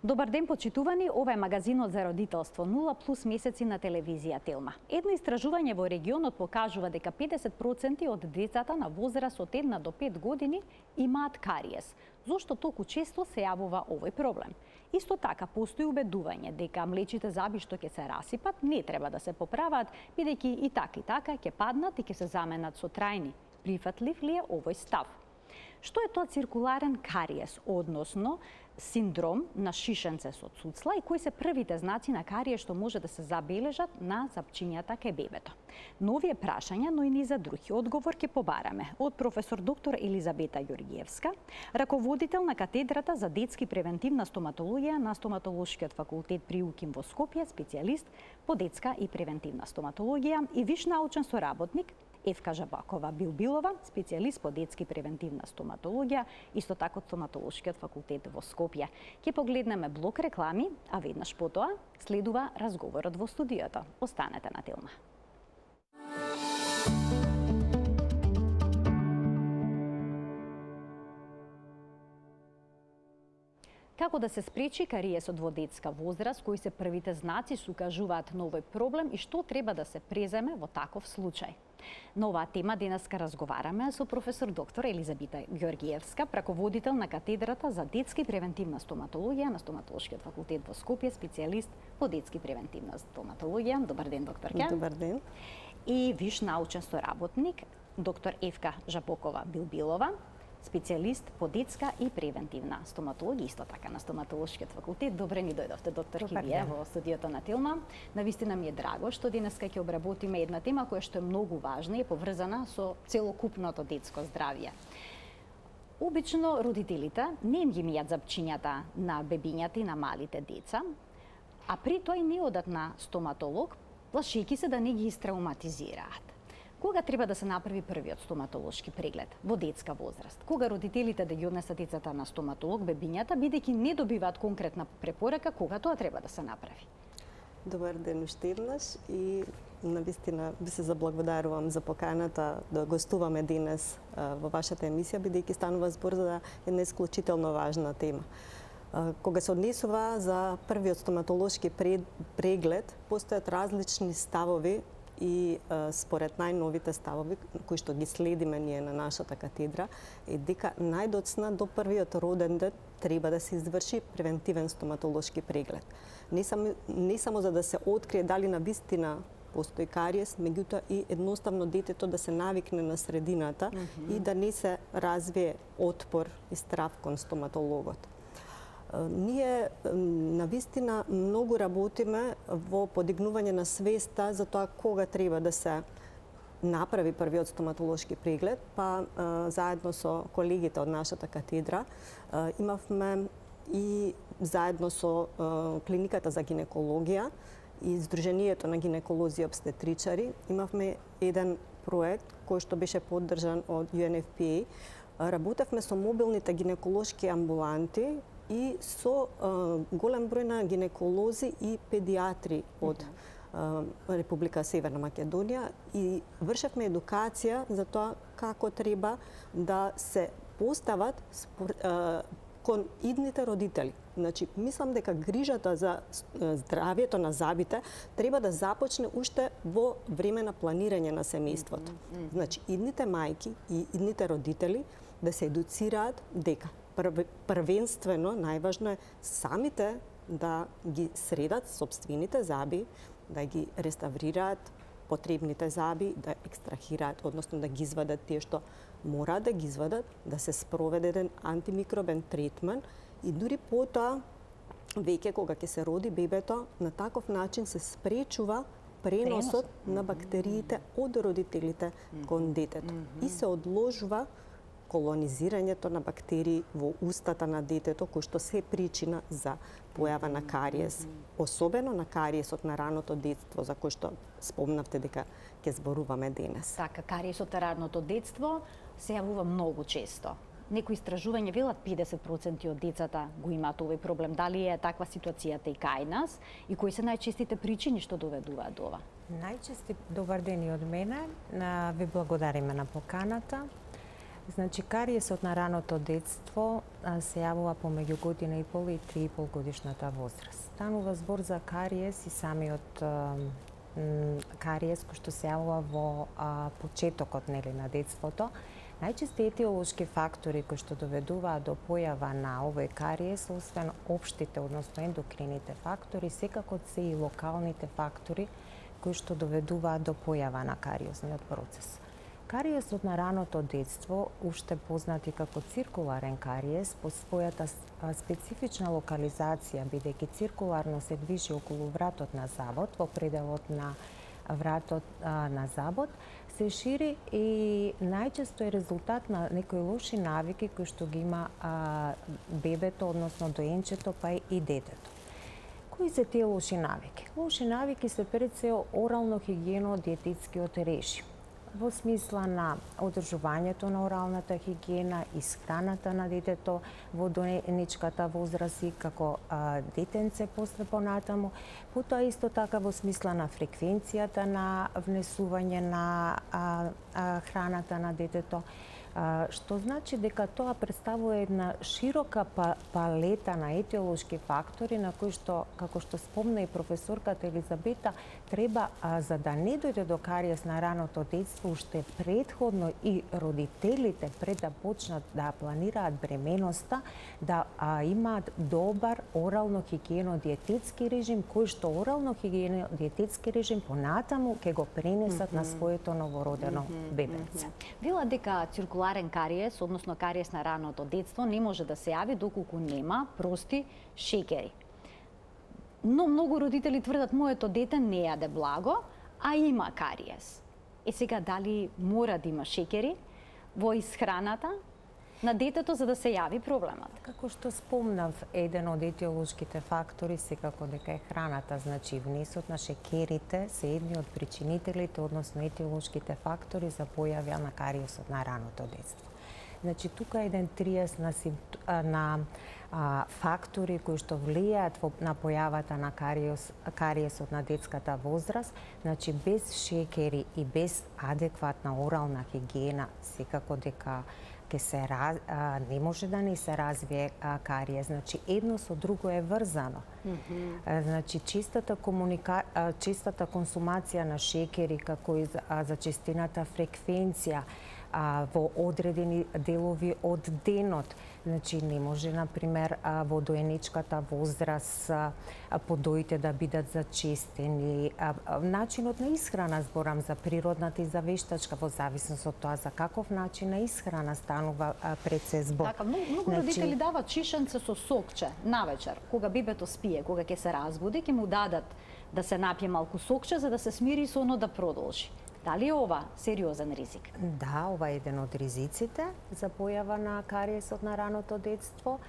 Добар ден, почитувани, ова е магазинот за родителство 0+ месеци на телевизија Телма. Едно истражување во регионот покажува дека 50% од децата на возраст од 1 до 5 години имаат кариес. Зошто толку често се јавува овој проблем? Исто така постои убедување дека млечните зъби што ќе се расипат не треба да се поправат, бидејќи и така ќе паднат и ќе се заменат со трајни. Прифатлив ли е овој став? Што е тоа циркуларен кариес, односно синдром на шишенце со цуцла и кои се првите знаци на кариес што може да се забележат на запчињата кај бебето? Но овие прашања, но и ни за други одговор ќе побараме од професор доктор Елизабета Ѓорѓиевска, раководител на катедрата за детски превентивна стоматологија на Стоматолошкиот факултет при УКИМ во Скопје, специјалист по детска и превентивна стоматологија и виш научен соработник Евка Жабакова Билбилова, специјалист по детски превентивна стоматологија, исто така од Стоматолошкиот факултет во Скопје. Ќе погледнеме блок реклами, а веднаш потоа следува разговорот во студиото. Останете на Телма. Како да се спречи кариесот во детска возраст, кои се првите знаци се укажуваат на овој проблем и што треба да се преземе во таков случај? На оваа тема денеска разговараме со професор доктор Елизабета Ѓорѓиевска, раководител на катедрата за детски превентивна стоматологија на Стоматолошкиот факултет во Скопје, специјалист по детски превентивна стоматологија. Добар ден, докторке. Добар ден. И виш научен соработник доктор Евка Жабокова Билбилова, специјалист по детска и превентивна стоматологија, исто така на Стоматолошкиот факултет. Добре ни дојдовте, доктор Кивие, во студиото на Телма. Навистина ми е драго што денеска ќе обработиме една тема која што е многу важна и е поврзана со целокупното детско здравје. Обично родителите не им ги мијат запчињата на бебињата и на малите деца, а при тоа и не одат на стоматолог, плашејќи се да не ги истрауматизираат. Кога треба да се направи првиот стоматолошки преглед во детска возраст? Кога родителите да ги однесат децата на стоматолог, бебињата, бидејќи не добиваат конкретна препорака, кога тоа треба да се направи? Добар ден уште еднаш и навистина би се заблагодарувам за поканата да гостуваме денес во вашата емисија, бидејќи станува збор за една исклучително важна тема. Кога се однесува за првиот стоматолошки преглед, постојат различни ставови и според најновите ставови кои што ги следиме ние на нашата катедра е дека најдоцна до првиот роден ден треба да се изврши превентивен стоматолошки преглед. Не само за да се открие дали навистина постои кариес, меѓутоа и едноставно детето да се навикне на средината и да не се развие отпор и страв кон стоматологот. Ние навистина многу работиме во подигнување на свеста за тоа кога треба да се направи првиот стоматолошки преглед, па заедно со колегите од нашата катедра имавме и заедно со клиниката за гинекологија и Сдруженијето на гинеколози и обстетричари имавме еден проект кој што беше поддржан од UNFPA. Работевме со мобилните гинеколошки амбуланти и со голем број на гинеколози и педиатри од Република Северна Македонија и вршевме едукација за тоа како треба да се постават кон идните родители. Значи, мислам дека грижата за здравјето на зъбите треба да започне уште во време на планирање на семејството. Значи, идните мајки и идните родители да се едуцираат дека првенствено, најважно е самите да ги средат сопствените зъби, да ги реставрираат потребните зъби, да екстрахираат, односно да ги извадат тие што мора да ги извадат, да се спроведе еден антимикробен третман и дури потоа, веќе кога ќе се роди бебето, на таков начин се спречува преносот на бактериите од родителите кон детето и се одложува колонизирањето на бактерии во устата на детето, кој што се причина за појава на кариес, особено на кариесот на раното детство, за кој што спомнавте дека ќе зборуваме денес. Така, кариесот на раното детство се јавува многу често. Некои истражувања велат 50% од децата го имаат овој проблем. Дали е таква ситуацијата и кај нас и кои се најчестите причини што доведуваат до ова? Најчести добар ден и од мене. Ви благодариме на поканата. Значи, кариесот на раното детство се јавува помеѓу година и пол и 3,5 годишната возраст. Станува збор за кариес и самиот кариес кој што се јавува во почетокот на детството. Најчести етиолошки фактори кои што доведуваат до појава на овој кариес, освен општите, односно ендокрините фактори, секако се и локалните фактори кои што доведуваат до појава на кариозниот процес. Кариесот на раното детство, уште познати како циркуларен кариес, по својата специфична локализација, бидејќи циркуларно се движи околу вратот на забот, во пределот на вратот на забот, се шири и најчесто е резултат на некои лоши навики кои што ги има бебето, односно доенчето, па и детето. Кои се тие лоши навики? Лоши навики се пред се орално-хигиено-диететскиот режим, во смисла на одржувањето на оралната хигиена, исхраната на детето во доеничката возраст и како детенце после понатаму, потоа исто така во смисла на фреквенцијата на внесување на храната на детето, што значи дека тоа представува една широка палета на етиолошки фактори на кои што, како што спомна и професорката Елизабета, треба, за да не дојде до кариес на раното детство, уште предходно и родителите, пред да почнат да планираат бременоста, да имаат добар орално-хигиено-диететски режим, кој што орално-хигиено-диететски режим понатаму ќе го пренесат на своето новородено бебенце. Вела дека циркуларен кариес, односно кариес на раното детство, не може да се јави доколку нема прости шеќери. Но многу родители тврдат, моето дете не јаде благо, а има кариес. Сега дали мора да има шеќери во исхраната на детето за да се јави проблемот? Како што спомнав, еден од етиолошките фактори секако дека е храната, значи внесот на шеќерите се едни од причинителите, односно етиолошките фактори за појава на кариесот на раното детство. Значи тука е еден триес на фактори кои што влијаат на појавата на кариесот на детската возраст, значи без шеќери и без адекватна орална хигиена, секако дека не може да не се развие кариес. Значи едно со друго е врзано. Значи честата консумација на шеќери, како и зачестената фреквенција во одредени делови од денот. Значи не може, например, во доеничката возраст подоите да бидат зачестени. Начинот на исхрана, зборам за природната и за вештачка, во зависност од тоа за каков начин на исхрана станува пред се збор. Така, многу родители дават шишенце со сокче навечер, кога бебето спие, кога ќе се разбуди, ќе му дадат да се напие малку сокче за да се смири и сонот да продолжи. Дали е ова сериозен ризик? Да, ова е еден од ризиците за појава на кариесот на раното детство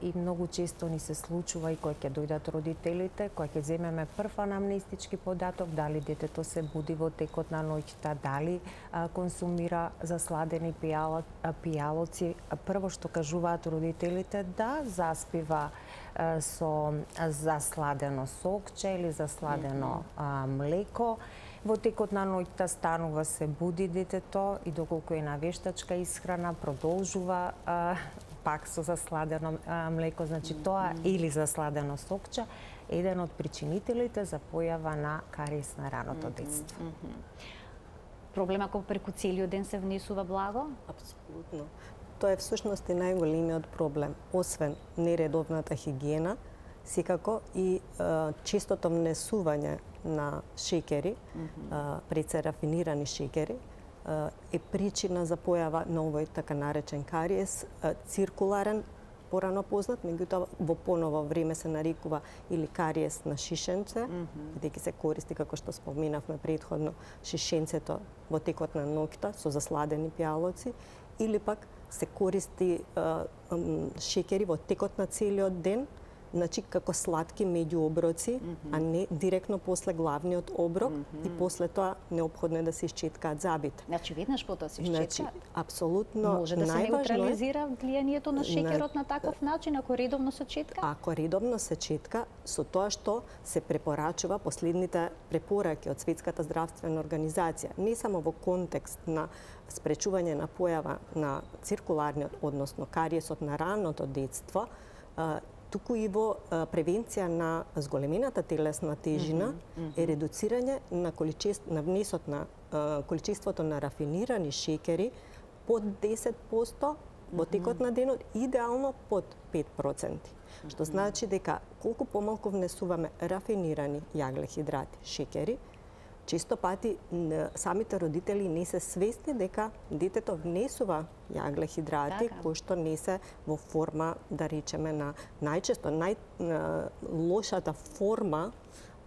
и многу често ни се случува и кога ќе дојдат родителите, кога ќе земеме прв анамнестички податок, дали детето се буди во текот на ноќта, дали консумира засладени пијалоци. Прво што кажуваат родителите, да, заспива со засладено сокче или засладено млеко. Во текот на ноќта станува се буди детето и доколку е на вештачка исхрана продолжува пак со засладено млеко, значи тоа или засладено сокче, еден од причинителите за појава на кариес на раното детство. Проблема кој преку целиот ден се внесува благо? Апсолутно. Тоа е всушност и најголемиот проблем, освен нередовната хигиена, секако и честото внесување на шеќери, пред се рафинирани шеќери, е причина за појава на овој така наречен кариес, циркуларен, порано познат, меѓутоа во поново време се нарекува или кариес на шишенце, бидејќи се користи, како што споминавме претходно, шишенцето во текот на ноќта со засладени пијалоци, или пак се користи шеќери во текот на целиот ден, значи како сладки меѓуоброци, а не директно после главниот оброк и после тоа неопходно е да се исчеткаат забите. Значи веднаш потоа се Значи, исчетка? апсолутно Може да се најважно е неутрализира влијанието на шеќерот на таков начин ако редовно се четка? ако редовно се четка, со тоа што се препорачува последните препораки од Светската здравствена организација, не само во контекст на спречување на појава на циркуларниот, односно кариесот на раното детство, туку и во превенција на зголемената телесна тежина е редуцирање на внесот на количеството на рафинирани шеќери под 10% во текот на денот, идеално под 5%. Што значи дека колку помалку внесуваме рафинирани јаглехидрати, шеќери, често пати самите родители не се свесни дека детето внесува јаглехидрати кои што не се во форма, да речеме, на најчесто најлошата форма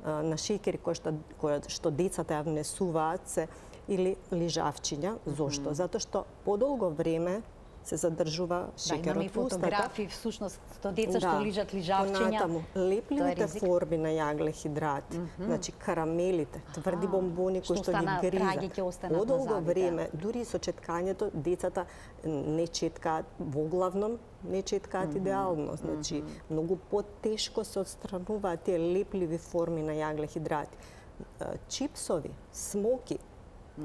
на шеќери која што децата ја внесуваат се или лижавчиња. Зошто? Затоа што подолго време се задржува шеќерот во устата. Имаме и фотографии, всушност, со деца што лижат лижавчиња. Понатаму, лепливите форми на јаглехидрати, значи карамелите, тврди бомбони кои што ги гризат. Подолго време, дури со четкањето, децата не четкаат, воглавном не четкаат идеално. Значи, многу потешко се отстрануваат тие лепливи форми на јаглехидрати. Чипсови, смоки,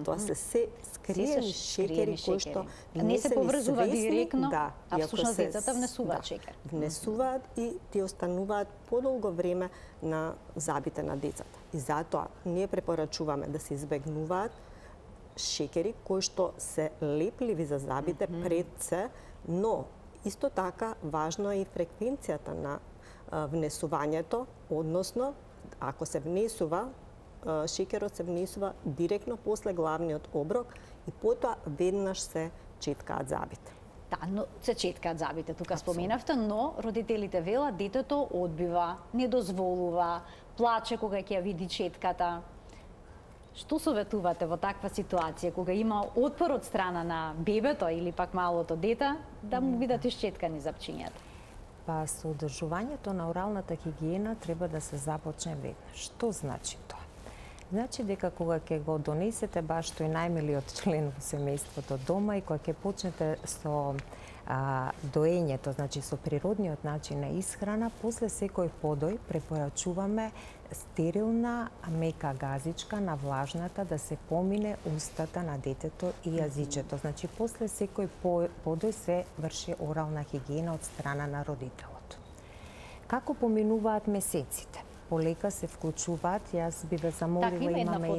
тоа се скриени шеќери кои што не се поврзува директно, а всушност децата внесуваат шеќер. Внесуваат и ти остануваат подолго време на забите на децата. И затоа ние препорачуваме да се избегнуваат шеќери кои што се лепливи за забите пред се, но исто така важно е и фреквенцијата на внесувањето, односно ако се внесува шеќерот се внесува директно после главниот оброк и потоа веднаш се четкаат забите. Да, но се четкаат забите, тука споменавте, но родителите велат детето одбива, не дозволува, плаче кога ќе ја види четката. Што советувате во таква ситуација кога има отпор од страна на бебето или пак малото дете да му бидат исчеткани запчињата? Па со одржувањето на оралната хигиена треба да се започне веднаш. Што значи тоа? Значи дека кога ќе го донесете баш тој најмилиот член во семејството дома и кога ќе почнете со доењето, значи со природниот начин на исхрана, после секој подој препорачуваме стерилна мека газичка на влажната да се помине устата на детето и јазичето. Значи после секој подој се врши орална хигиена од страна на родителот. Како поминуваат месеците? Полека се вклучуваат, јас би ве замолила, имаме и една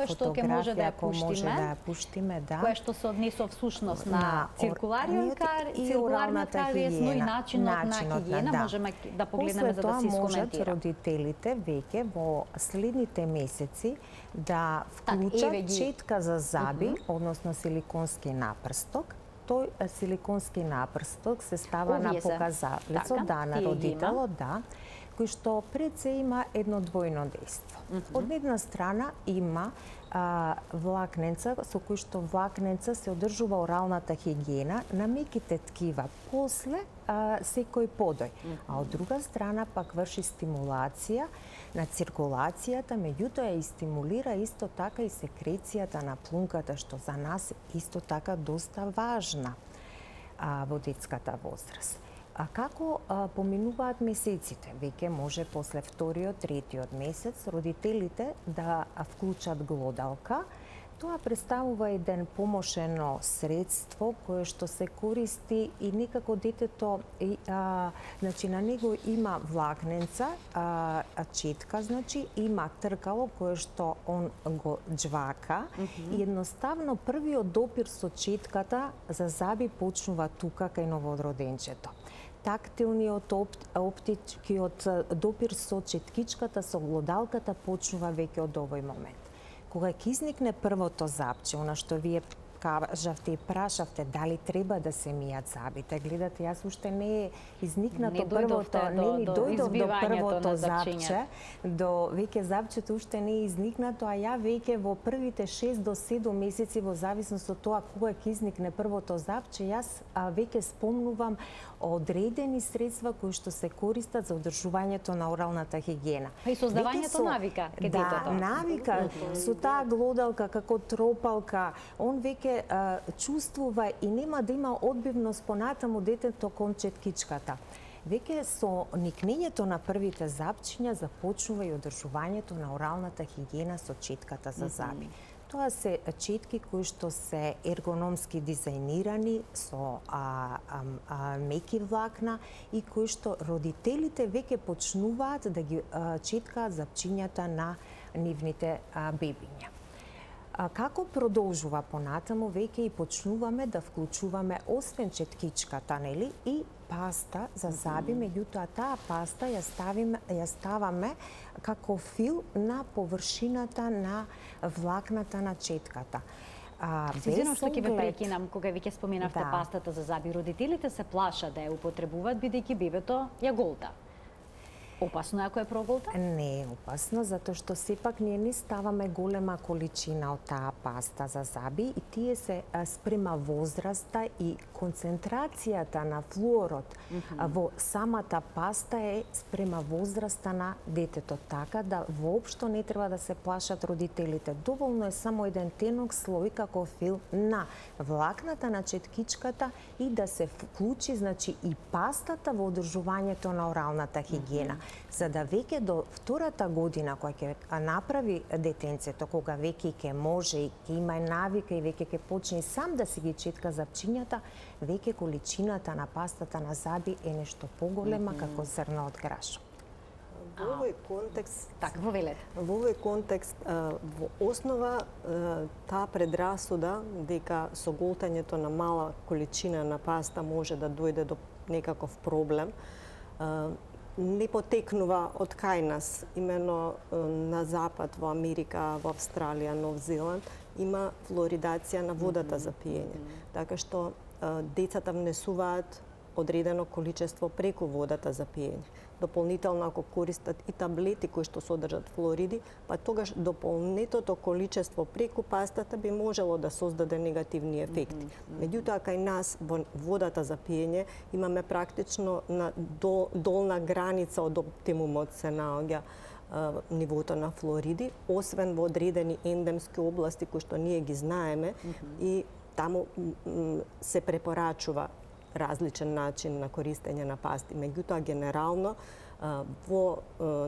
фотографија, ако може да ја пуштиме, да. Која што се однесува всушност на циркуларниот кариес, но и начинот на хигиена, можеме да погледнеме за да се искоментира. После тоа можат родителите веќе во следните месеци да вклучат четка за заби, односно силиконски напрсток. Тој силиконски напрсток се става на показалецот на родителот, да, кој што пред се има едно двојно дејство. Од една страна има влакненца, со кој што влакненца се одржува оралната хигиена на меките ткива после секој подој. А од друга страна пак врши стимулација на циркулацијата, меѓутоа и стимулира исто така и секрецијата на плунката, што за нас исто така доста важна во детската возраст. А како поминуваат месеците? Веќе може после вториот, третиот месец родителите да вклучат глодалка. Тоа представува еден помошено средство кое што се користи и некако детето, значи на него има влакненца, четка, значи има тркало кое што он го джвака и едноставно првиот допир со четката за заби почнува тука кај новороденчето. Тактилниот, оптичкиот допир со четкичката, со глодалката почнува веќе од овој момент. Кога ќе изникне првото запче, она што вие кажавте и прашавте дали треба да се мијат забите. Гледате, јас уште не е изникнато првото, не ни дојдов до првото запче, до веќе запчето уште не е изникнато, а ја веќе во првите 6 до 7 месеци, во зависност од тоа кога ќе изникне првото запче, јас веќе спомнувам одредени средства кои што се користат за одржувањето на оралната хигиена. И создавањето навика кај детето. Да, навика со таа глодалка како тропалка, он веќе чувствува и нема да има одбивност понатаму детето кон четкичката. Веќе со никнењето на првите запчиња започнува и одржувањето на оралната хигиена со четката за заби. Тоа се четки кои што се ергономски дизајнирани со меки влакна и кои што родителите веќе почнуваат да ги четкаат запчињата на нивните бебиња. Како продолжува понатаму, веќе и почнуваме да вклучуваме освен четкичката, нели, и паста за заби, меѓутоа таа паста ја ставаме како фил на површината на влакната на четката. Извинувам што ќе ве прекинам кога веќе споменавте пастата за заби. Родителите се плашат да ја употребуваат бидејќи бебето ја голта. Опасно е ако ја проголта? Не е опасно, затоа што сепак ние не ставаме голема количина од таа паста за заби и тие се спрема возраста и концентрацијата на флуорот во самата паста е спрема возраста на детето, така да воопшто не треба да се плашат родителите. Доволно е само еден тенок слој како фил на влакната на четкичката и да се вклучи, значи, и пастата во одржувањето на оралната хигиена. За да веќе до втората година, која ќе направи детенцето, кога веќе ќе може и ќе има навика и веќе ќе почне сам да си ги четка запчињата, веќе количината на пастата на заби е нешто поголема како зрно од граш. Во овој контекст, во овој контекст, во основа таа предрасуда дека со голтањето на мала количина на паста може да дојде до некаков проблем, не потекнува од кај нас, имено на запад, во Америка, во Австралија, Нов Зеланд, има флуоридација на водата за пиење. Така што децата внесуваат одредено количество преку водата за пиење. Дополнително, ако користат и таблети кои што содржат флуориди, па тогаш дополнетото количество преку пастата би можело да создаде негативни ефекти. Меѓутоа, кај нас во водата за пиење имаме практично на долна граница од оптимумот се наоѓа нивото на флуориди, освен во одредени ендемски области кои што ние ги знаеме и таму се препорачува различен начин на користење на пасти. Меѓутоа, генерално, во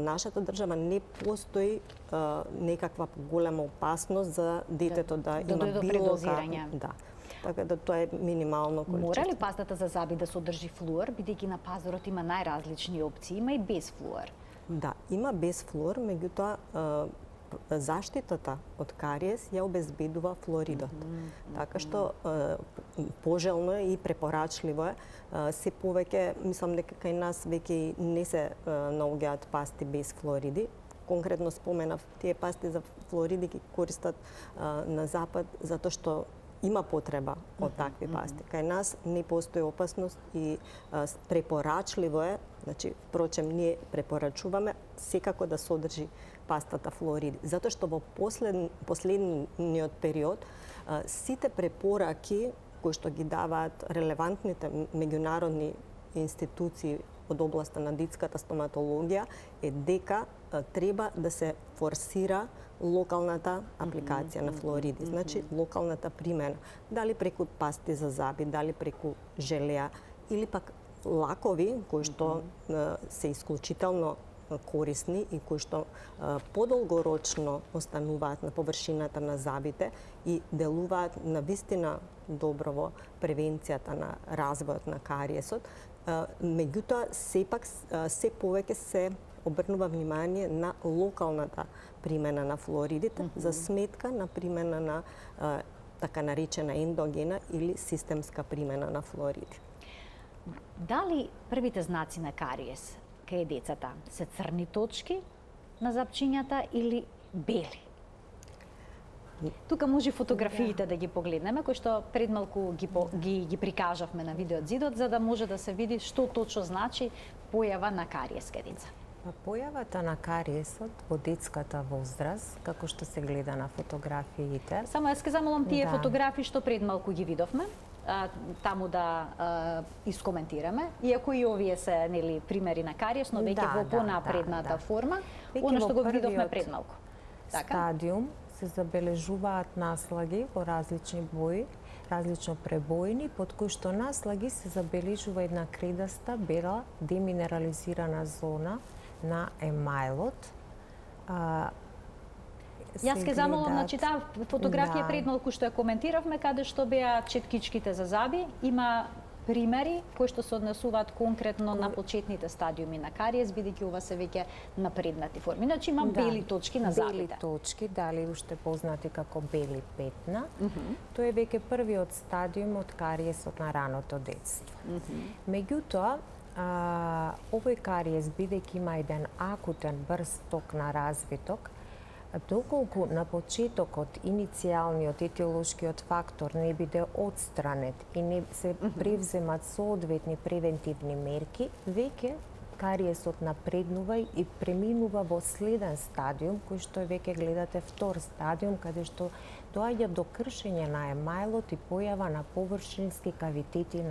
нашата држава не постои некаква голема опасност за детето да има било предозирање. Да. Така да тоа е минимално количество. Мора ли пастата за заби да содржи флуор, бидејќи на пазарот има најразлични опции, има и без флуор? Да, има без флуор, меѓутоа заштитата од кариес ја обезбедува флуоридот. Така што пожелно е и препорачливо е. Се повеќе, мислам дека кај нас веќе не се наоѓаат пасти без флуориди. Конкретно споменав, тие пасти за флуориди ги користат на запад затоа што има потреба од такви пасти. Кај нас не постои опасност и препорачливо е, значи, впрочем, ние препорачуваме секако да содржи пастата флуориди. Затоа што во последниот период сите препораки кои што ги даваат релевантните меѓународни институции од областа на детската стоматологија е дека треба да се форсира локалната апликација на флуориди, значи локалната примена, дали преку пасти за заби, дали преку желеа или пак лакови кои што се исклучително корисни и кои што подолгорочно остануваат на површината на забите и делуваат на вистина добро во превенцијата на развојот на кариесот. Меѓутоа, сепак се повеќе се обрнува внимание на локалната примена на флуоридите за сметка на примена на така наречена ендогена или системска примена на флуориди. Дали првите знаци на кариес кај децата се црни точки на запчињата или бели? Тука може фотографиите да ги погледнеме, кои што пред малку ги прикажавме на видеот зидот, за да може да се види што точно значи појава на кариес кај деца. Појавата на кариесот во детската возраст, како што се гледа на фотографиите. Само јас ке замолам тие фотографии што пред малку ги видовме, таму да искоментираме, иако и овие се нели примери на кариес, но веќе во понапредната форма, она што го видовме пред малку. Стадиум се забележуваат наслаги во различни бои, различно пребоени, под кои што наслаги се забележува една кредаста, бела, деминерализирана зона на емајлот. Јас ке замолам, значи таа фотографија пред малку што ја коментиравме, каде што беа четкичките за заби, има примери кои што се однесуваат конкретно на почетните стадиуми на кариес, бидејќи ова се веќе напреднати форми. Значи има бели точки на забите. Бели точки, дали уште познати како бели петна. Тоа е веќе првиот стадиум од кариесот на раното детство. Меѓутоа, овој кариес, бидејќи има еден акутен брз ток на развиток, доколку на почетокот иницијалниот етиолошкиот фактор не биде отстранет и не се превземат соодветни превентивни мерки, веќе кариесот напреднува и преминува во следен стадиум, кој што веќе гледате втор стадиум, каде што доаѓа до кршење на емајлот и појава на површински кавитети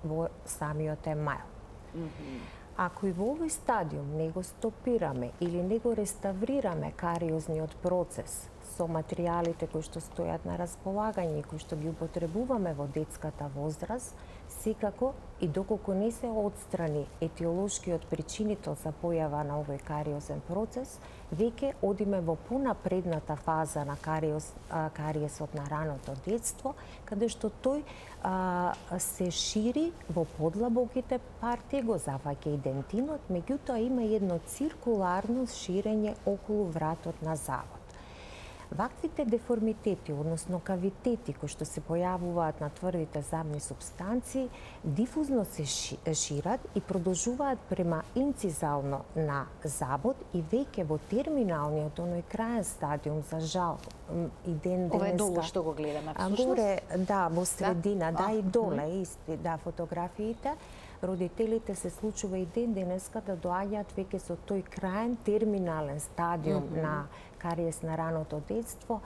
во самиот емајл. Ако и во овој стадиум не го стопираме или не го реставрираме кариозниот процес со материјалите кои што стојат на располагање и кои што ги употребуваме во детската возраст, секако и доколку не се отстрани етиолошкиот причинител за појава на овој кариозен процес, веќе одиме во понапредната фаза на кариесот на раното детство, каде што тој се шири во подлабоките партии, го зафаќа и дентинот, меѓутоа има едно циркуларно ширење околу вратот на завод. Ваквите деформитети, односно кавитети кои што се појавуваат на тврдите забни супстанции, дифузно се шират и продолжуваат према инцизално на забот и веќе во терминалниот, оној краен стадиум, за жал, и денеска... Ова е долу што го гледаме, всушност? Горе, во средина, и доле, исти, фотографиите, родителите се случува и денеска да доаѓаат веќе со тој краен терминален стадиум на кариес на раното детство,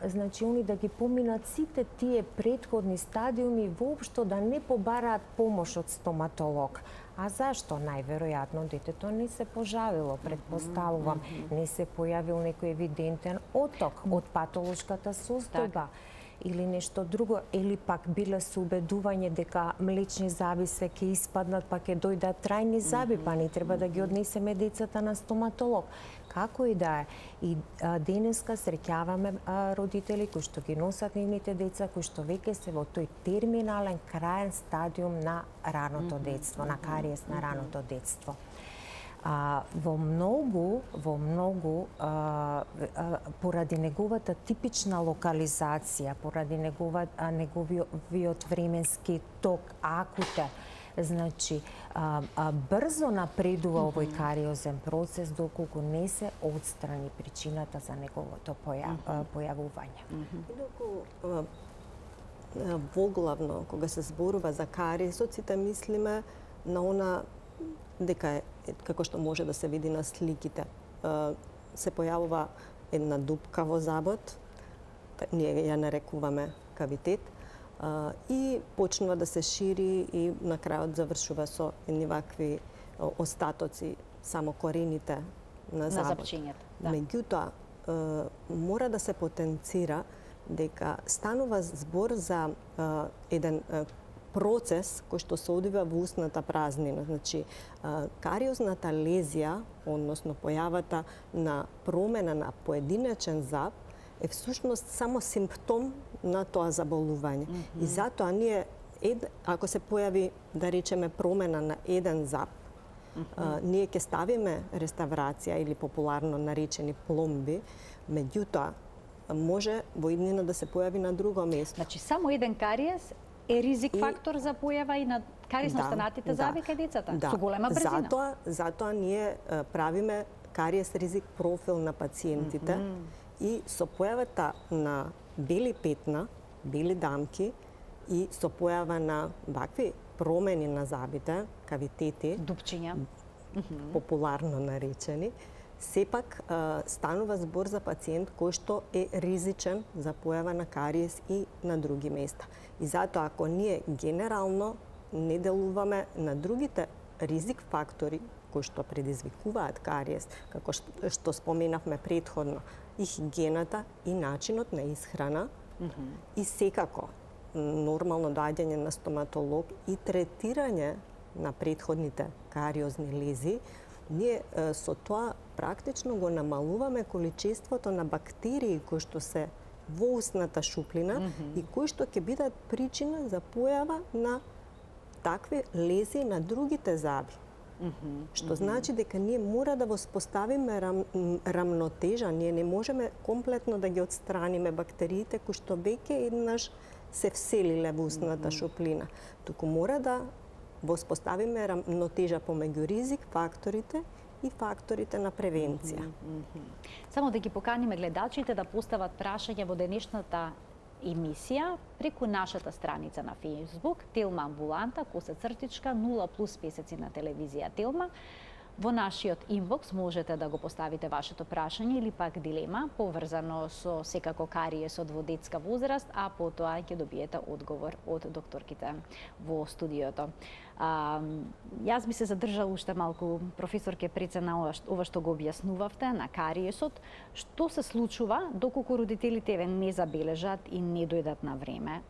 значи они да ги поминат сите тие претходни стадиуми, воопшто да не побараат помош од стоматолог. А зашто? Најверојатно детето не се пожавило, предпоставувам, не се појавил некој евидентен отток од патолошката состојба. Или нешто друго, или пак биле со убедување дека млечни заби се ќе испаднат, па ќе дојдат трајни заби, па не треба да ги однесеме децата на стоматолог. Како и да е, и денеска среќаваме родители кои што ги носат нивните деца, кои што веќе се во тој терминален краен стадиум на раното детство, на кариес на раното детство. Во многу, поради неговата типична локализација, поради неговиот временски ток, акутен, значи, брзо напредува овој кариозен процес доколку не се отстрани причината за неговото појавување. Инаку, воглавно, кога се зборува за кариесот, сите мислиме на она дека како што може да се види на сликите, се појавува една дупка во забот, ние ја нарекуваме кавитет, и почнува да се шири и на крајот завршува со едни вакви остатоци, само корените на забот. Меѓутоа, мора да се потенцира дека станува збор за еден процес кој што се одвива во устната празнина. Значи, кариозната лезија, односно појавата на промена на поединечен заб, е всушност само симптом на тоа заболување. И затоа ние, ако се појави, да речеме, промена на еден заб, ние ќе ставиме реставрација или популарно наречени пломби, меѓутоа може во иднина да се појави на друго место. Значи, само еден кариес е ризик фактор за појава и на кариес на останатите заби кај децата, со голема брзина. Затоа ние правиме кариес ризик профил на пациентите И со појавата на бели петна, бели дамки и со појава на вакви промени на забите, кавитети, Дупчиња. популарно наречени, сепак станува збор за пациент кој што е ризичен за појава на кариес и на други места. И затоа, ако ние генерално не делуваме на другите ризик фактори кои што предизвикуваат кариес, како што споменавме претходно, и хигиената и начинот на исхрана, и секако нормално доаѓање на стоматолог и третирање на претходните кариозни лези, ние со тоа практично го намалуваме количеството на бактерии кои што се во устната шуплина и кои што ќе бидат причина за појава на такви лези на другите заби. Што значи дека ние мора да воспоставиме рамнотежа, ние не можеме комплетно да ги отстраниме бактериите кои што веќе еднаш се вселиле во устната шуплина. Туку мора да воспоставиме рамнотежа помеѓу ризик факторите и факторите на превенција. Само да ги поканиме гледачите да постават прашања во денешната емисија преку нашата страница на Facebook Телма амбуланта _0 плюс на телевизија Телма. Во нашиот инбокс можете да го поставите вашето прашање или пак дилема поврзано со секако кариесот во детска возраст, а потоа ќе добиете одговор од докторките во студиото. Јас би се задржала уште малку, професорке, преца на ова што го објаснувавте на кариесот. Што се случува доколку родителите не забележат и не дојдат на време?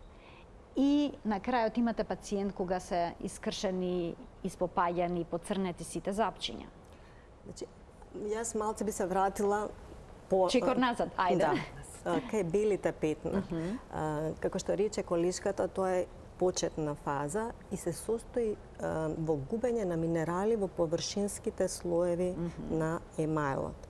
И на крајот имате пациент кога се искршени, испопаѓани, поцрнети сите запчиња. Значи, јас малце би се вратила по... Чекор назад, ајде. Да, кај белите петна. Како што рече колишката, тоа е почетна фаза и се состои во губење на минерали во површинските слоеви на емајлот.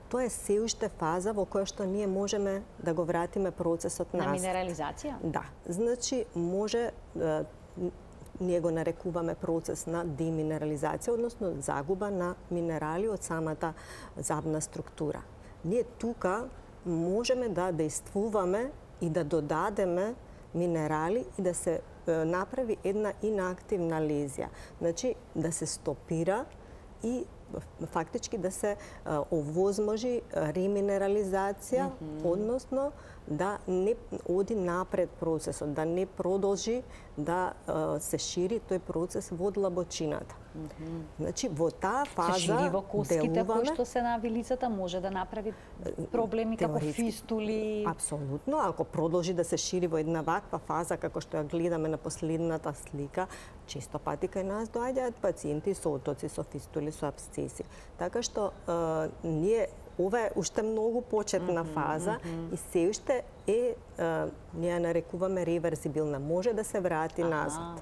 Тоа е се уште фаза во која што ние можеме да го вратиме процесот назад. На минерализација? Да. Значи, може, ние го нарекуваме процес на деминерализација, односно загуба на минерали од самата забна структура. Ние тука можеме да действуваме и да додадеме минерали и да се направи една инаактивна лезија. Значи, да се стопира и фактички да се овозможи реминерализација, односно да не оди напред процесот, да не продолжи да се шири тој процес во длабочината. Значи, во таа фаза се шири во коските кои што се на вилицата, може да направи проблеми како фистули. Апсолутно, ако продолжи да се шири во една ваква фаза како што ја гледаме на последната слика, често пати кај нас доаѓаат пациенти со отоци, со фистули, со абсцеси. Така што ние ова е уште многу почетна фаза и се уште е, ние ја нарекуваме реверзибилна, може да се врати назад.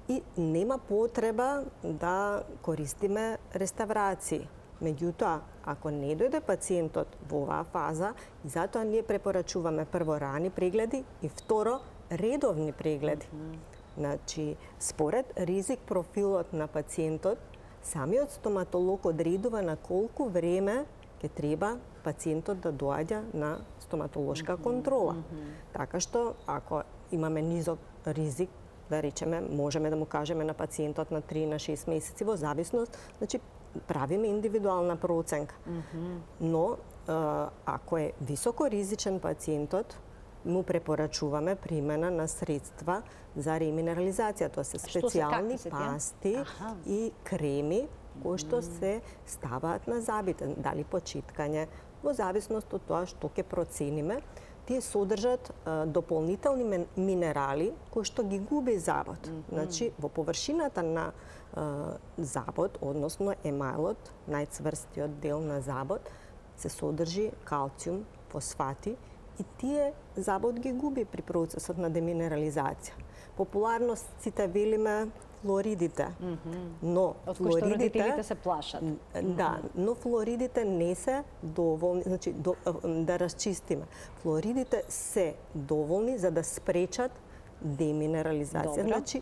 И нема потреба да користиме реставрации. Меѓутоа, ако не дојде пациентот во оваа фаза, и затоа ние препорачуваме прво рани прегледи и второ редовни прегледи. Значи, според ризик профилот на пациентот, самиот стоматолог одредува на колку време ќе треба пациентот да доаѓа на стоматолошка контрола. Така што, ако имаме низок ризик, да речеме, можеме да му кажеме на пациентот на 3 на 6 месеци во зависност, значи правиме индивидуална проценка. Но ако е високо ризичен пациентот, му препорачуваме примена на средства за реминерализација. Тоа се специјални пасти и креми кои што се ставаат на забите, дали почиткање, во зависност од тоа што ќе процениме. Тие содржат дополнителни минерали кои што ги губи забот. Значи, во површината на забот, односно емајлот, најцврстиот дел на забот, се содржи калциум, фосфати и тие забот ги губи при процесот на деминерализација. Популарно сите велиме флоридите, но од кои што родителите се плашат. Да, но флоридите не се доволни, значи да расчистиме. Флоридите се доволни за да спречат деминерализација, значи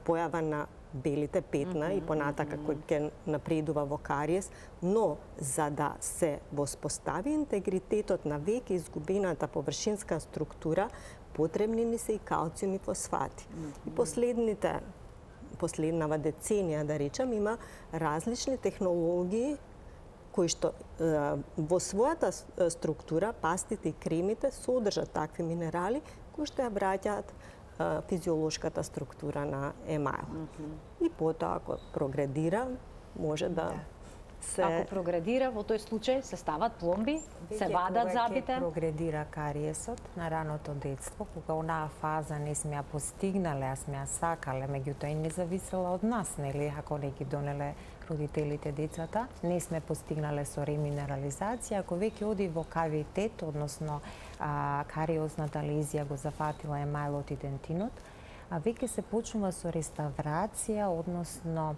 појава на белите петна и понатака кој ќе напредува во кариес, но за да се воспостави интегритетот на веќе изгубената површинска структура, потребни ни се и калциум и фосфати. И последнава деценија, да речем, има различни технологии кои што во својата структура, пастите и кремите содржат такви минерали кои што ја враќаат физиолошката структура на емајл. И потоа, ако прогредира, може да се... Ако прогредира, во тој случај се стават пломби, се вадат забите. Веќе прогредира кариесот на раното детство, кога онаа фаза не сме ја постигнале, а сме ја сакале, меѓутоа и не зависела од нас, нели, ако не ги донеле родителите децата, не сме постигнале со реминерализација, ако веќе оди во кавитет, односно кариозната лезија го зафатила емајлот и дентинот, веќе се почнува со реставрација, односно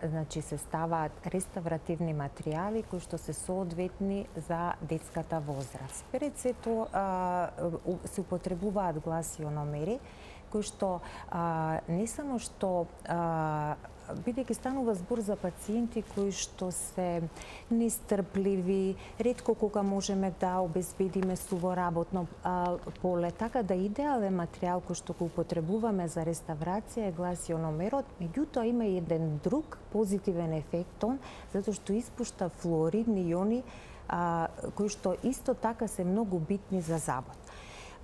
значи се ставаат реставративни материјали кои што се соодветни за детската возраст. Пред сето се употребуваат гласиономери кои што не само што бидејќи станува збор за пациенти кои што се нестрпливи, ретко кога можеме да обезбедиме суво работно поле, така да идеален материјал кој што го употребуваме за реставрација е гласиономерот, меѓутоа има и еден друг позитивен ефект, затоа што испушта флуоридни иони кои што исто така се многу битни за забот.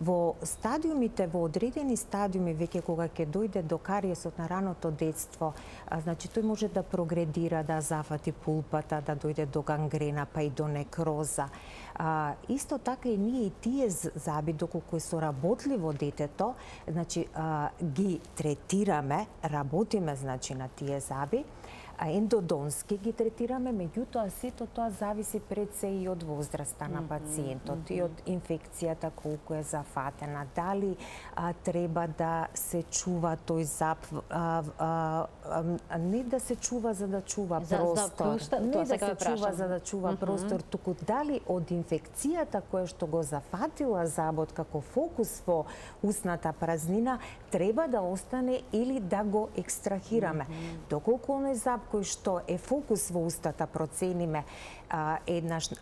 Во стадиумите, во одредени стадиуми, веќе кога ќе дојде до кариесот на раното детство, значи тој може да прогредира, да зафати пулпата, да дојде до гангрена, па и до некроза. Исто така и ние и тие заби, доколку е соработливо детето, значи ги третираме, работиме значи на тие заби, ендодонски ги третираме, меѓутоа сето тоа зависи пред се и од возраста на пациентот и од инфекцијата колку е зафатена, дали треба да се чува тој зап, не да се чува за да чува простор, не да се чува за да чува простор, туку дали од инфекцијата која што го зафатила забот како фокус во устната празнина треба да остане или да го екстрахираме. Доколку оној заб кој што е фокус во устата, процениме, еднаш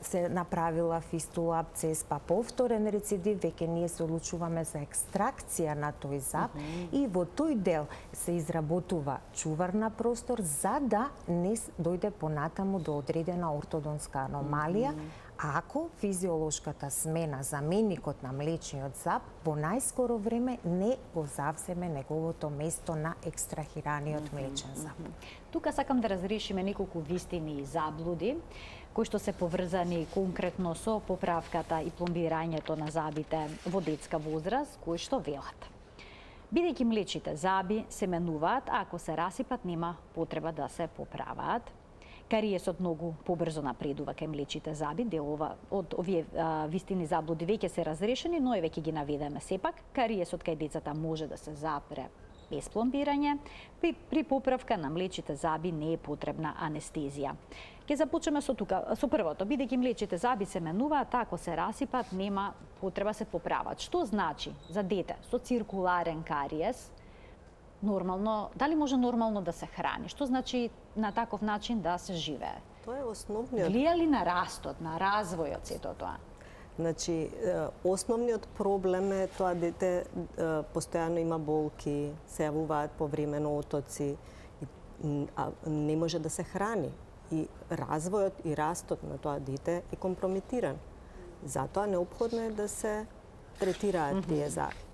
се направила фистула, абцес, па повторен рецидив, веќе ние се одлучуваме за екстракција на тој заб и во тој дел се изработува чувар на простор за да не дојде понатаму до одредена ортодонска аномалија, ако физиолошката смена, заменикот на млечниот заб, во најскоро време не го завземе неговото место на екстрахираниот млечен заб. Тука сакам да разрешиме неколку вистини и заблуди, кои што се поврзани конкретно со поправката и пломбирањето на забите во детска возраст, кои што велат. Бидејќи млечните заби се менуваат, ако се расипат, нема потреба да се поправаат. Кариесот многу побрзо напредува кај млечните заби, делова од овие вистини заблуди веќе се разрешени, но веќе ги наведеме сепак. Кариесот кај децата може да се запре без пломбирање. При поправка на млечните заби не е потребна анестезија. Ќе започнеме со првото. Бидејќи млечните заби се менуваат, ако се расипат, нема потреба се поправат. Што значи за дете со циркуларен кариес? Нормално, дали може нормално да се храни? Што значи на таков начин да се живее? Тоа е основниот. Влија ли на растот, на развојот сето тоа? Значи, основниот проблем е тоа дете постојано има болки, се јавуваат повремено отоци, не може да се храни. И развојот и растот на тоа дете е компрометиран. Затоа неопходно е да се третираат тие заби.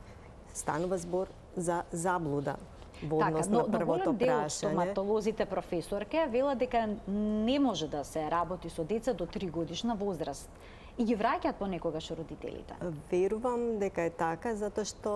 Станува збор за заблуда во однос на првото прашање. Стоматолозите, професорке, велат дека не може да се работи со деца до 3 годишна возраст. И ги враќаат понекогаш родителите. Верувам дека е така, затоа што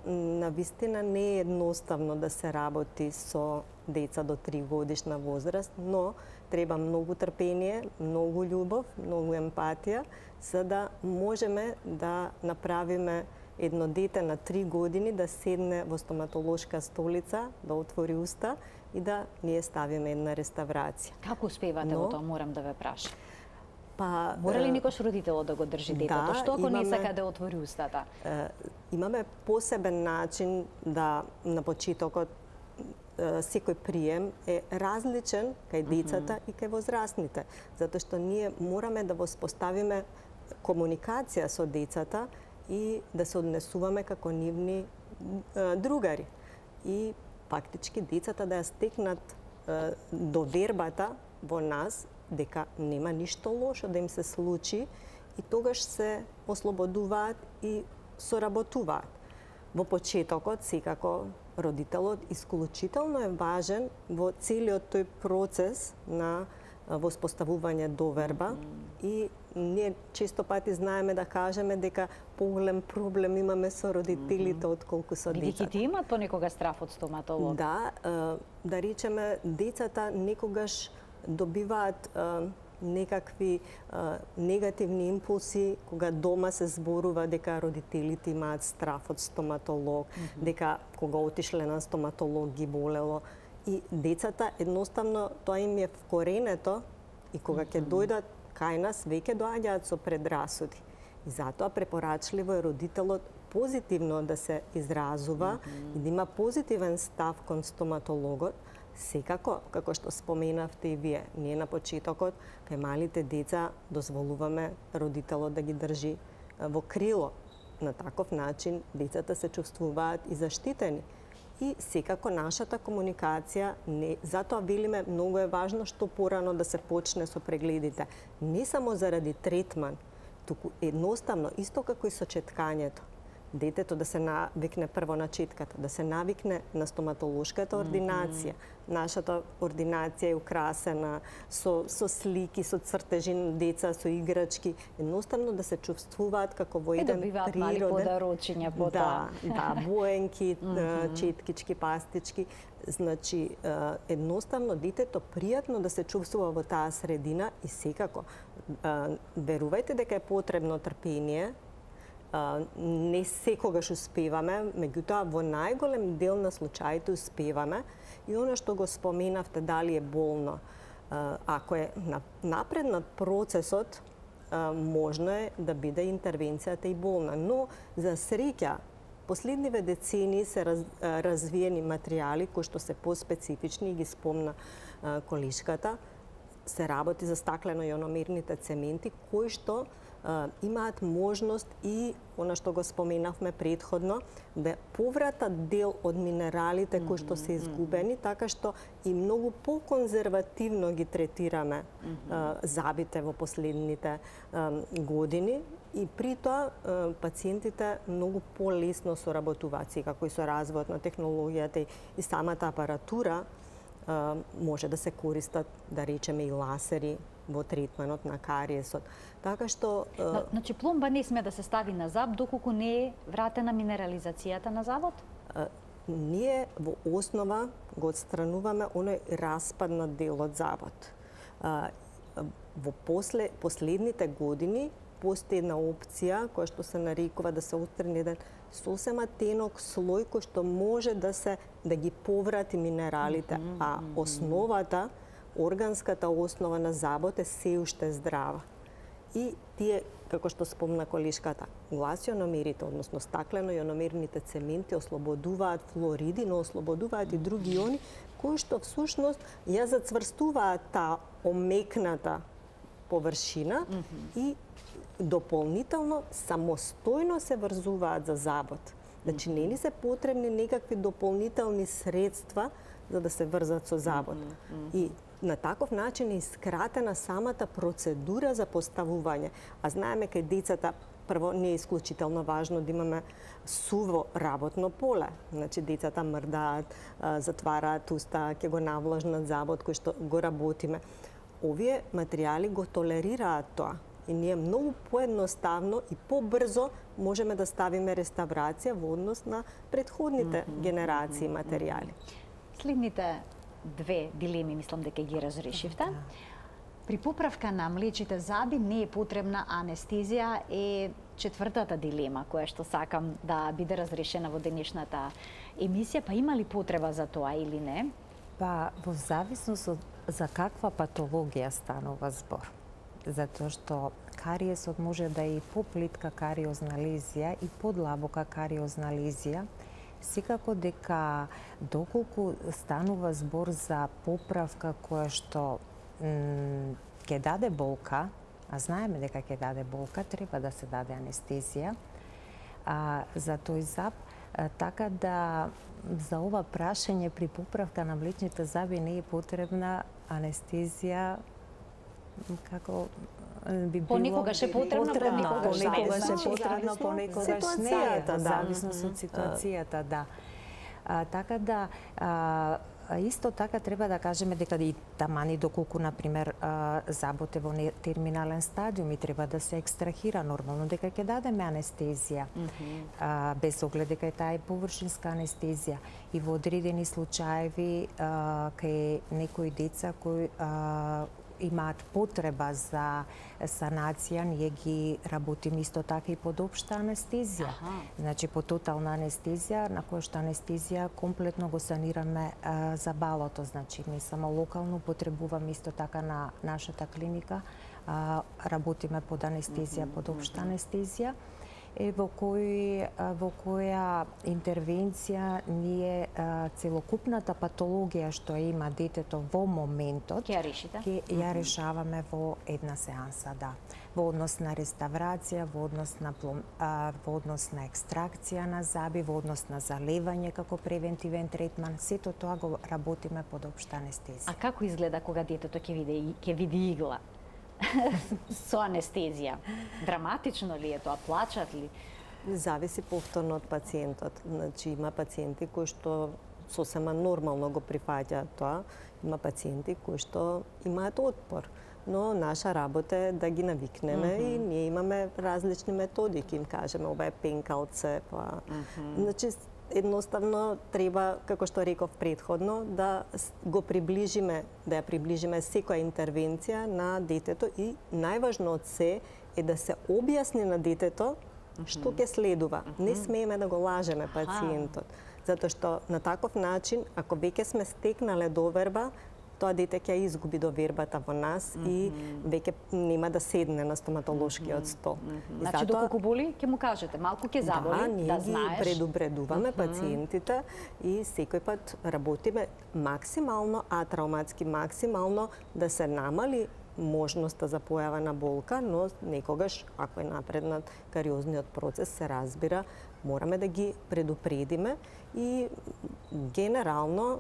навистина не е едноставно да се работи со деца до 3 годишна возраст, но треба многу трпение, многу љубов, многу емпатија, за да можеме да направиме едно дете на 3 години да седне во стоматолошка столица, да отвори уста и да ние ставиме една реставрација. Како успевате во тоа, морам да ве прашам? Па мора ли некош родителот да го држи детето? Што ако не сака да отвори устата? Имаме посебен начин да на почетокот секој прием е различен кај децата и кај возрастните, затоа што ние мораме да воспоставиме комуникација со децата и да се однесуваме како нивни другари. И фактички децата да ја стекнат довербата во нас дека нема ништо лошо да им се случи и тогаш се ослободуваат и соработуваат. Во почетокот, секако, родителот исклучително е важен во целиот тој процес на воспоставување доверба и ние често пати знаеме да кажеме дека поголем проблем имаме со родителите отколку со децата. Бидејќи ти имаат понекога страф од стоматолог. Да, да речеме, децата некогаш добиваат некакви негативни импулси кога дома се зборува дека родителите имаат страф од стоматолог, дека кога отишле на стоматолог ги болело. И децата едноставно тоа им е вкоренето и кога ќе дојдат кај нас веќе доаѓаат со предрасуди. И затоа препорачливо е родителот позитивно да се изразува и да има позитивен став кон стоматологот. Секако, како што споменавте и вие, ние на почетокот кај малите деца дозволуваме родителот да ги држи во крило. На таков начин децата се чувствуваат и заштитени. И секако нашата комуникација, затоа велиме многу е важно што порано да се почне со прегледите. Не само заради третман, туку едноставно, исто како и со четкањето. Детето да се навикне прво на четката, да се навикне на стоматолошката ординација. Нашата ординација е украсена со слики, со цртежи на деца, со играчки. Едноставно да се чувствуваат како во еден природен... Добиваат мали подарочиња по тоа. Да, боенки, четкички, пастички. Значи, едноставно детето пријатно да се чувствува во таа средина и секако. Верувајте дека е потребно трпение, не секогаш успеваме, меѓутоа во најголем дел на случаите успеваме и оно што го споменавте дали е болно, ако е напреднат процесот, можно е да биде интервенцијата и болно, но за среќа последниве децении се развиени материјали кои што се поспецифични и ги спомна колешката, се работи за стаклено-јономерните цементи кои што имаат можност и, она што го споменавме предходно, да повратат дел од минералите кои што се изгубени, така што и многу поконзервативно ги третираме забите во последните години и при тоа пациентите многу полесно соработуваат, како и со развојот на технологијата и самата апаратура може да се користат, да речеме, и ласери во третманот на кариесот. Така што... Значи, пломба не сме да се стави на заб, доколку не е вратена минерализацијата на забот? Ние во основа го отстрануваме оној распаднат дел од забот. Во последните години постои една опција која што се нарекува да се отстрани еден сосема тенок слој кој што може да ги поврати минералите, а основата, органската основа на забот е се уште здрава. И тие, како што спомна колешката, гласиономерите, односно стаклено-јономерните цементи ослободуваат флориди, но ослободуваат и други иони кои што всушност ја зацврстуваат таа омекната површина и дополнително самостојно се врзуваат за забот. Значи не ни се потребни некакви дополнителни средства за да се врзат со забот. И на таков начин е искратена самата процедура за поставување. А знаеме кај децата, прво, не е исклучително важно да имаме суво работно поле. Значи, децата мрдаат, затвараат уста, ќе го навлажнат забот кој што го работиме. Овие материјали го толерираат тоа. И ние многу поедноставно и побрзо можеме да ставиме реставрација во однос на предходните генерации материјали. Следните две дилеми мислам дека ги разрешивте. При поправка на млечите заби не е потребна анестезија е четвртата дилема која што сакам да биде разрешена во денешната емисија. Па има ли потреба за тоа или не? Па во зависност од за каква патологија станува збор. Затоа што кариесот може да е и поплитка кариозна лезија и подлабока кариозна лезија, Секако дека доколку станува збор за поправка која што ќе даде болка, а знаеме дека ќе даде болка, треба да се даде анестезија за тој заб, така да за ова прашање при поправка на млечните заби не е потребна анестезија, како би било... Понекогаш е потребна, понекогаш е потребна, понекогаш не е, во зависност од ситуацијата, да. Така да, исто така треба да кажеме дека и тамани доколку, например, забот е во терминален стадиум и треба да се екстрахира, нормално дека ќе дадеме анестезија, без оглед дека таа е површинска анестезија. И во одредени случаеви, кај некои деца кои имаат потреба за санација, ние ги работиме исто така и под општа анестезија. Значи, по тотална анестезија, на која што анестезија комплетно го санираме забалото. Значи, не само локално, потребуваме исто така на нашата клиника, работиме под анестезија, под општа анестезија. Во која интервенција ние целокупната патологија што има детето во моментот ќе ја решаваме во една сеанса, да. Во однос на реставрација, во однос на екстракција на заби, во однос на залевање како превентивен третман, сето тоа го работиме под општа анестезија. А како изгледа кога детето ќе види игла? Со анестезија. Драматично ли е тоа? Плачат ли? Зависи повторно од пациентот. Значи, има пациенти кои што сосема нормално го прифаќаат тоа, има пациенти кои што имаат отпор. Но наша работа е да ги навикнеме и ние имаме различни методи, ќе им кажеме ова е пенкалце, па. Значи, едноставно треба, како што реков претходно, да го приближиме, да ја приближиме секоја интервенција на детето и најважно од се е да се објасни на детето што ќе следува. Не смееме да го лажеме пациентот, затоа што на таков начин, ако веќе сме стекнале доверба, тоа дете ќе изгуби довербата во нас и веќе нема да седне на стоматолошкиот стол. Значи, доколку боли, ќе му кажете, малку ќе заболи, да знаеш. Да, ние ги предупредуваме пациентите и секој пат работиме максимално атрауматски, максимално да се намали можноста за појава на болка, но некогаш, ако е напреднат кариозниот процес, се разбира, мораме да ги предупредиме и генерално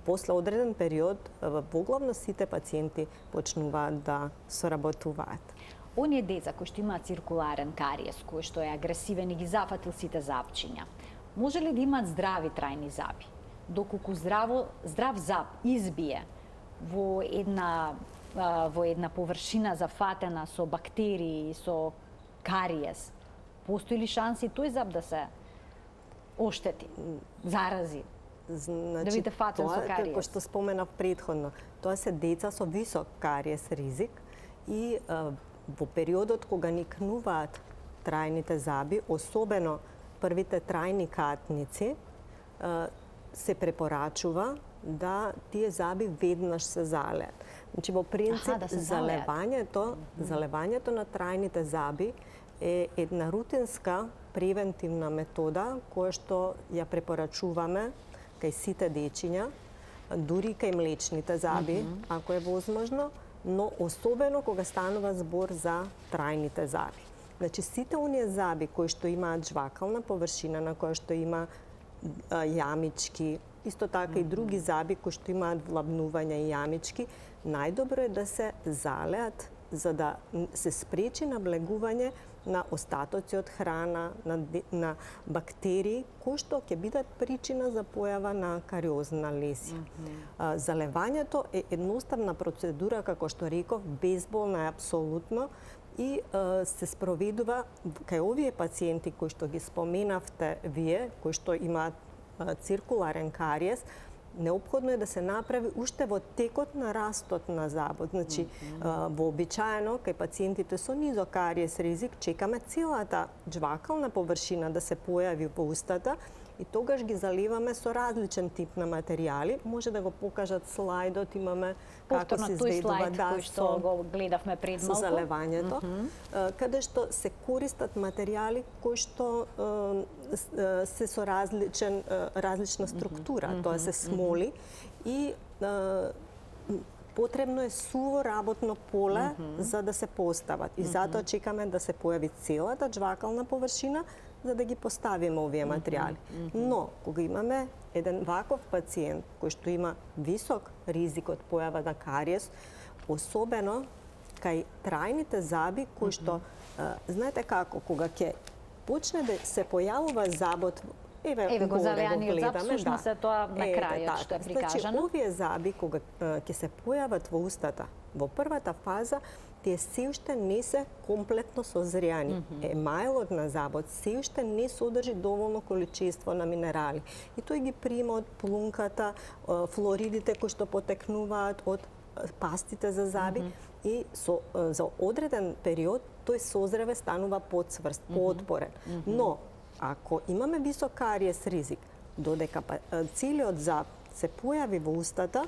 после одреден период, воглавно сите пациенти почнуваат да соработуваат. Оние деца кои што имаат циркуларен кариес, кои што е агресивен и ги зафатил сите запчиња, може ли да имаат здрави трајни заби? Доколку здрав заб избие во една површина зафатена со бактерии и со кариес, постои ли шанси тој заб да се оштети, зарази? Значи, да биде фатен со кариес. Како што споменав претходно, тоа се деца со висок кариес ризик и во периодот кога никнуваат трајните заби, особено првите трајни катници, се препорачува да тие заби веднаш се залеат. Значи, во принцип, залевањето на трајните заби е една рутинска превентивна метода која што ја препорачуваме кај сите дечиња, дури кај млечните заби, ако е возможно, но особено кога станува збор за трајните заби. Значи, сите оние заби кои што имаат жвакална површина, на која што има јамички, исто така и други заби кои што имаат влабнување и јамички, најдобро е да се залеат за да се спречи навлегување на остатоци од храна, на бактерии, кои што ќе бидат причина за појава на кариозна лесија. Залевањето е едноставна процедура, како што реков, безболна е апсолутно и се спроведува кај овие пациенти кои што ги споменавте вие, кои што имаат циркуларен кариес, неопходно е да се направи уште во текот на растот на забот. Значи, вообичаено, кај пациентите со низок кариес ризик, чекаме целата жвакална површина да се појави во устата и тогаш ги заливаме со различен тип на материјали. Може да го покажат слайдот, имаме како се изведува кој што го гледавме пред малку. Со заливањето, каде што се користат материјали кои што се со различна структура, тоа се смоли и потребно е суво работно поле за да се постават. И затоа чекаме да се појави целата джвакална површина за да ги поставиме овие материјали. Но, кога имаме еден ваков пациент кој што има висок ризик од појава на кариес, особено кај трајните заби кои што, знаете како, кога ќе почне да се појавува забот, Еве го завеаниот заб, всушност е тоа на крајот што е прикажано. Значи, овие заби, кога ќе се појават во устата, во првата фаза, тие се уште не се комплетно созреани. Емајлот на забот се уште не содржи доволно количество на минерали. И тој ги прима од плунката, флоридите кои што потекнуваат од пастите за заби и за одреден период тој созреве станува подцврст, поотпорен. Но ако имаме висок кариес ризик, додека целиот заб се појави во устата,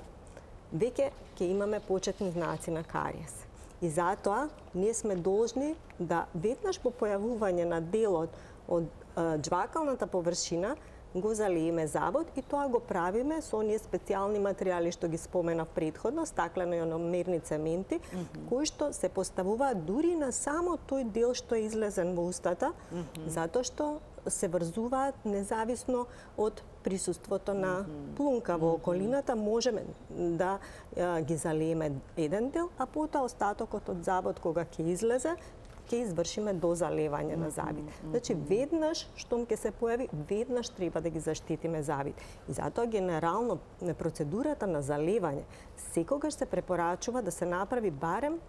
веќе ќе имаме почетни знаци на кариес. И затоа ние сме должни да веднаш по појавување на делот од джвакалната површина го залиеме забот и тоа го правиме со оние специјални материјали што ги споменав претходно, стаклено ономерни цементи, кои што се поставуваат дури на само тој дел што е излезен во устата, затоа што се врзуваат независно од присуството на плунка во околината, можеме да ги залиеме еден дел, а потоа остатокот од забот кога ќе излезе, ќе извршиме дозалевање на забите. Значи, веднаш, штом ќе се појави, веднаш треба да ги заштитиме забите. И затоа генерално процедурата на залевање секогаш се препорачува да се направи барем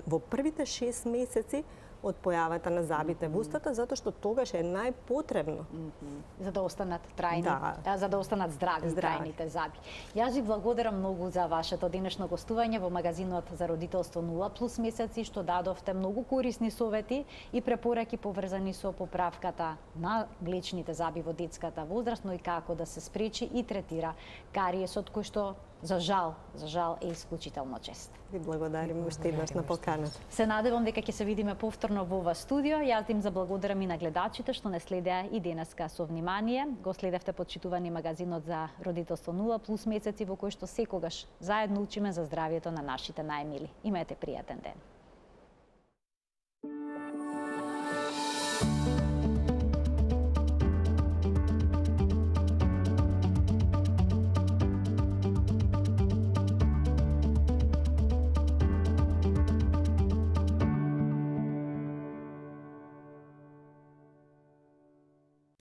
во првите 6 месеци од појавата на забите во устата, затоа што тогаш е најпотребно. За да останат трајни, за да останат здрави трајните заби. Јас ви благодарам многу за вашето денешно гостување во магазинот за родителство 0+ месеци, што дадовте многу корисни совети и препораки поврзани со поправката на млечните заби во детската возраст, но и како да се спречи и третира кариесот кој што за жал е исклучително чест. Ви благодарим уште еднаш на поканата. Се надевам дека ќе се видиме повторно во ова студио. Јас им заблагодарам и на гледачите што не следеа и денеска со внимание. Го следевте почитувани магазинот за родителство 0+ месеци во кој што секогаш заедно учиме за здравието на нашите најмили. Имајте пријатен ден.